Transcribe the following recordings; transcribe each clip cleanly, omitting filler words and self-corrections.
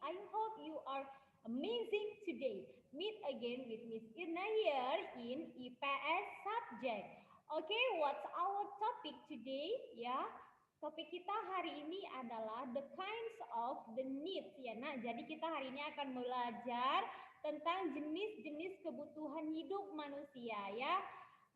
I hope you are amazing today. Meet again with Miss Irna here in IPS subject. Okay, what's our topic today? Ya, topik kita hari ini adalah the kinds of the needs ya. Nah, jadi kita hari ini akan belajar tentang jenis-jenis kebutuhan hidup manusia ya.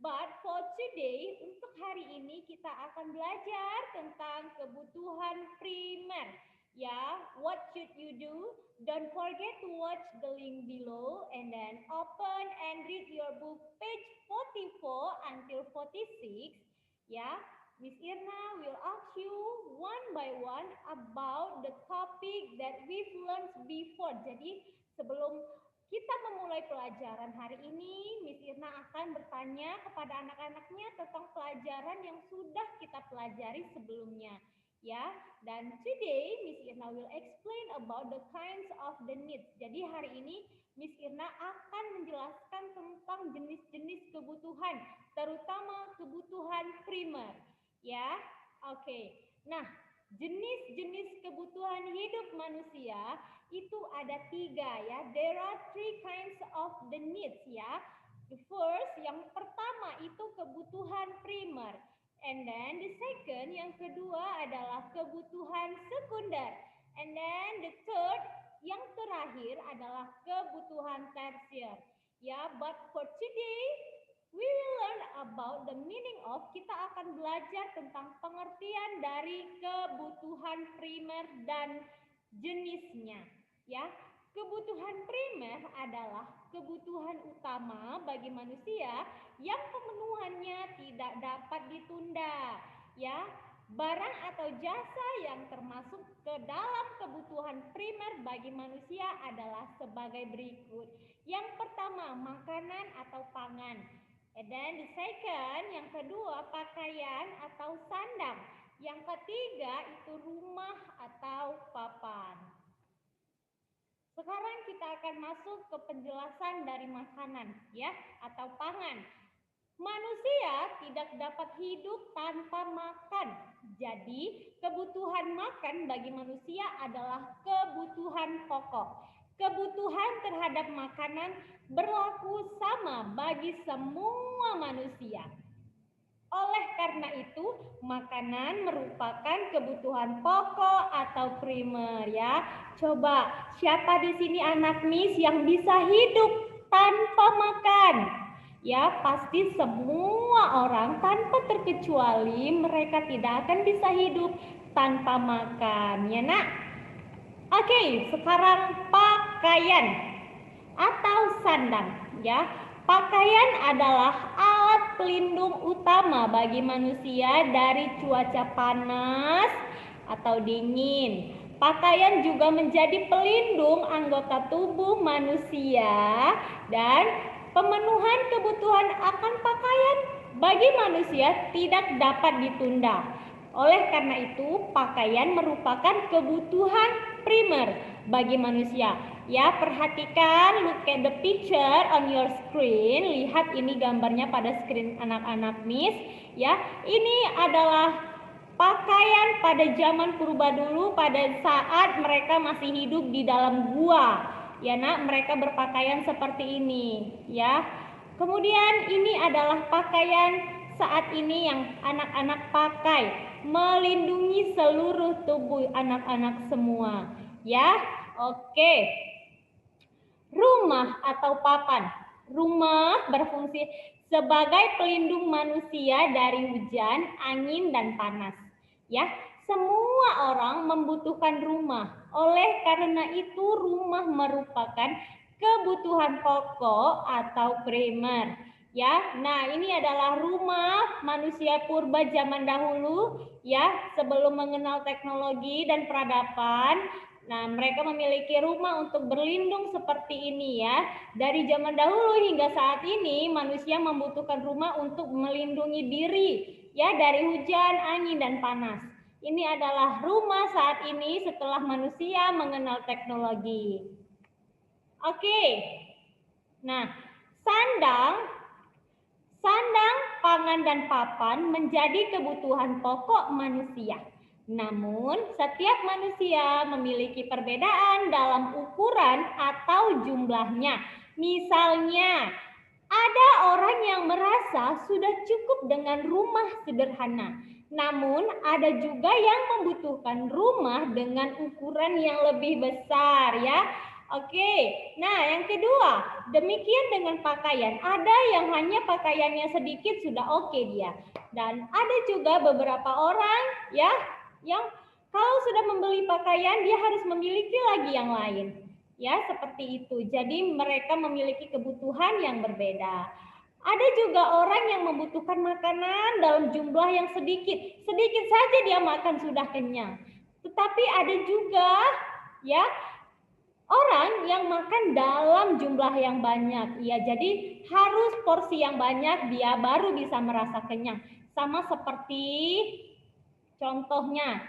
But for today, untuk hari ini kita akan belajar tentang kebutuhan primer. Ya, what should you do? Don't forget to watch the link below and then open and read your book page 44 until 46. Ya, Miss Irna will ask you one by one about the topic that we've learned before. Jadi sebelum kita memulai pelajaran hari ini, Miss Irna akan bertanya kepada anak-anaknya tentang pelajaran yang sudah kita pelajari sebelumnya. Ya, dan today Miss Irna will explain about the kinds of the needs. Jadi hari ini Miss Irna akan menjelaskan tentang jenis-jenis kebutuhan, terutama kebutuhan primer. Ya, oke. Nah, jenis-jenis kebutuhan hidup manusia itu ada 3 ya. There are 3 kinds of the needs ya. The first, yang pertama itu kebutuhan primer. And then the second, yang kedua adalah kebutuhan sekunder. And then the third, yang terakhir adalah kebutuhan tersier. Ya, but for today we will learn about the meaning of, kita akan belajar tentang pengertian dari kebutuhan primer dan jenisnya. Ya, kebutuhan primer adalah kebutuhan utama bagi manusia yang pemenuhannya tidak dapat ditunda. Ya, barang atau jasa yang termasuk ke dalam kebutuhan primer bagi manusia adalah sebagai berikut. Yang pertama, makanan atau pangan. And then the second, yang kedua, pakaian atau sandang. Yang ketiga itu rumah atau papan. Sekarang kita akan masuk ke penjelasan dari makanan ya atau pangan. Manusia tidak dapat hidup tanpa makan. Jadi, kebutuhan makan bagi manusia adalah kebutuhan pokok. Kebutuhan terhadap makanan berlaku sama bagi semua manusia. Oleh karena itu, makanan merupakan kebutuhan pokok atau primer ya. Coba, siapa di sini anak Miss yang bisa hidup tanpa makan? Ya, pasti semua orang tanpa terkecuali mereka tidak akan bisa hidup tanpa makan, ya nak? Oke, sekarang pakaian atau sandang, ya. Pakaian adalah alat pelindung utama bagi manusia dari cuaca panas atau dingin. Pakaian juga menjadi pelindung anggota tubuh manusia dan pemenuhan kebutuhan akan pakaian bagi manusia tidak dapat ditunda. Oleh karena itu, pakaian merupakan kebutuhan primer bagi manusia. Ya, perhatikan, look at the picture on your screen. Lihat ini gambarnya pada screen anak-anak Miss. Ya, ini adalah pakaian pada zaman purba dulu pada saat mereka masih hidup di dalam gua. Ya nak, mereka berpakaian seperti ini ya. Kemudian ini adalah pakaian saat ini yang anak-anak pakai, melindungi seluruh tubuh anak-anak semua ya. Oke. Rumah atau papan. Rumah berfungsi sebagai pelindung manusia dari hujan, angin dan panas ya. Semua orang membutuhkan rumah. Oleh karena itu, rumah merupakan kebutuhan pokok atau primer. Ya, nah ini adalah rumah manusia purba zaman dahulu ya, sebelum mengenal teknologi dan peradaban. Nah, mereka memiliki rumah untuk berlindung seperti ini ya. Dari zaman dahulu hingga saat ini manusia membutuhkan rumah untuk melindungi diri ya dari hujan, angin dan panas. Ini adalah rumah saat ini setelah manusia mengenal teknologi. Oke. Nah, sandang, pangan dan papan menjadi kebutuhan pokok manusia. Namun, setiap manusia memiliki perbedaan dalam ukuran atau jumlahnya. Misalnya, ada orang yang merasa sudah cukup dengan rumah sederhana. Namun, ada juga yang membutuhkan rumah dengan ukuran yang lebih besar, ya. Oke, nah yang kedua, demikian dengan pakaian. Ada yang hanya pakaiannya sedikit sudah oke dia. Dan ada juga beberapa orang ya yang kalau sudah membeli pakaian dia harus memiliki lagi yang lain. Ya, seperti itu. Jadi mereka memiliki kebutuhan yang berbeda. Ada juga orang yang membutuhkan makanan dalam jumlah yang sedikit. Sedikit saja dia makan sudah kenyang. Tetapi ada juga ya orang yang makan dalam jumlah yang banyak. Ya, jadi harus porsi yang banyak dia baru bisa merasa kenyang. Sama seperti contohnya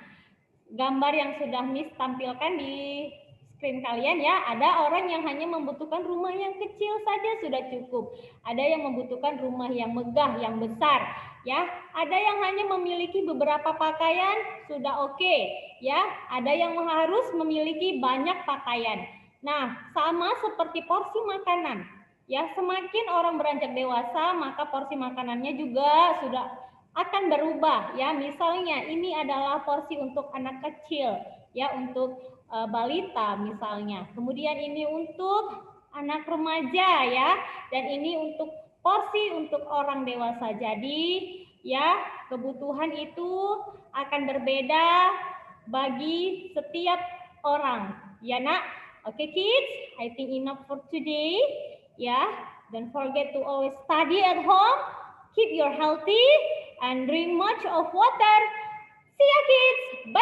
gambar yang sudah Miss tampilkan di screen kalian ya, ada orang yang hanya membutuhkan rumah yang kecil saja sudah cukup. Ada yang membutuhkan rumah yang megah, yang besar, ya. Ada yang hanya memiliki beberapa pakaian sudah oke, ya. Ada yang harus memiliki banyak pakaian. Nah, sama seperti porsi makanan. Ya, semakin orang beranjak dewasa, maka porsi makanannya juga sudah akan berubah ya. Misalnya ini adalah porsi untuk anak kecil ya, untuk balita misalnya. Kemudian ini untuk anak remaja ya, dan ini untuk porsi untuk orang dewasa. Jadi ya, kebutuhan itu akan berbeda bagi setiap orang. Ya nak? Oke kids, I think enough for today. Ya, don't forget to always study at home. Keep your healthy and drink much of water. See ya kids. Bye.